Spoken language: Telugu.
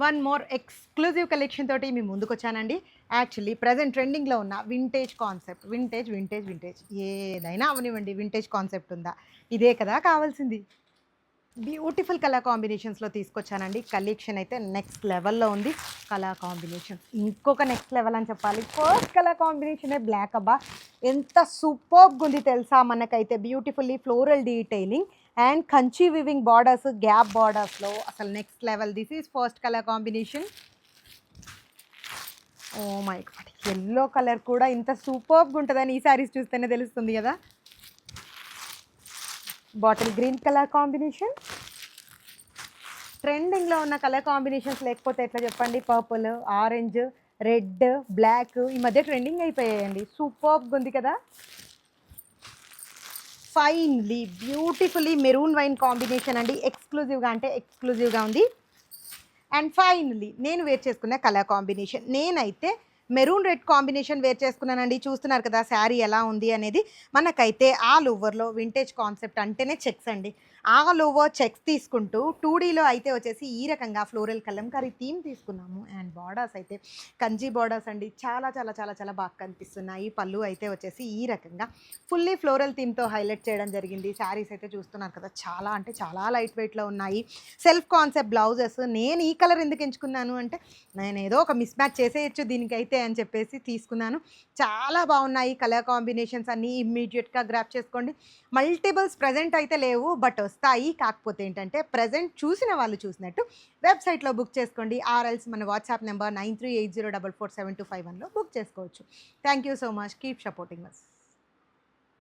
వన్ మోర్ ఎక్స్క్లూజివ్ కలెక్షన్ తోటి మీ ముందుకు వచ్చానండి. యాక్చువల్లీ ప్రజెంట్ ట్రెండింగ్లో ఉన్న వింటేజ్ కాన్సెప్ట్, వింటేజ్ ఏదైనా అవనివ్వండి, వింటేజ్ కాన్సెప్ట్ ఉందా, ఇదే కదా కావాల్సింది. బ్యూటిఫుల్ కలర్ కాంబినేషన్స్లో తీసుకొచ్చానండి. కలెక్షన్ అయితే నెక్స్ట్ లెవెల్లో ఉంది. కలర్ కాంబినేషన్ ఇంకొక నెక్స్ట్ లెవెల్ అని చెప్పాలి. ఫస్ట్ కలర్ కాంబినేషనే బ్లాక్. అబ్బా ఎంత సూపర్గా ఉంది తెలుసా. మనకైతే beautifully floral detailing and Kanchi weaving borders, gap బార్డర్స్లో అసలు next level. This is first colour combination. Oh my god, yellow colour కూడా ఇంత సూపర్గా ఉంటుందని ఈ శారీస్ చూస్తేనే తెలుస్తుంది కదా. Bottle green colour combination. ట్రెండింగ్లో ఉన్న కలర్ కాంబినేషన్స్ లేకపోతే ఎట్లా చెప్పండి. పర్పుల్, ఆరెంజ్, రెడ్, బ్లాక్ ఈ మధ్య ట్రెండింగ్ అయిపోయాయండి. సూపర్గా ఉంది కదా. Finely beautifully maroon wine combination అండి. ఎక్స్క్లూజివ్గా అంటే ఎక్స్క్లూజివ్గా ఉంది. అండ్ ఫైనలీ నేను వేర్ చేసుకున్న కలర్ కాంబినేషన్, నేనైతే మెరూన్ రెడ్ కాంబినేషన్ వేర్ చేసుకున్నానండి. చూస్తున్నారు కదా శారీ ఎలా ఉంది అనేది. మనకైతే ఆల్ ఓవర్లో వింటేజ్ కాన్సెప్ట్ అంటేనే చెక్స్ అండి. ఆల్ ఓవర్ చెక్స్ తీసుకుంటూ 2Dలో అయితే వచ్చేసి ఈ రకంగా ఫ్లోరల్ కలంకారీ థీమ్ తీసుకున్నాము. అండ్ బార్డర్స్ అయితే కంచి బార్డర్స్ అండి. చాలా చాలా చాలా చాలా బాగా కనిపిస్తున్నాయి. పళ్ళు అయితే వచ్చేసి ఈ రకంగా ఫుల్లీ ఫ్లోరల్ థీమ్తో హైలైట్ చేయడం జరిగింది. శారీస్ అయితే చూస్తున్నారు కదా, చాలా అంటే చాలా లైట్ వెయిట్లో ఉన్నాయి. Self concept blouses. నేను ఈ కలర్ ఎందుకు ఎంచుకున్నాను అంటే, నేను ఏదో ఒక మిస్ మ్యాచ్ చేసేయచ్చు దీనికైతే అని చెప్పేసి తీసుకున్నాను. చాలా బాగున్నాయి కలర్ కాంబినేషన్స్ అన్నీ. ఇమ్మీడియట్గా గ్రాప్ చేసుకోండి. మల్టిపుల్స్ ప్రజెంట్ అయితే లేవు, బట్ వస్తాయి. కాకపోతే ఏంటంటే ప్రజెంట్ చూసిన వాళ్ళు చూసినట్టు వెబ్సైట్లో బుక్ చేసుకోండి. ఆర్ఎల్స్ మన వాట్సాప్ నెంబర్ 9380447251లో బుక్ చేసుకోవచ్చు. Thank you so much. Keep supporting us.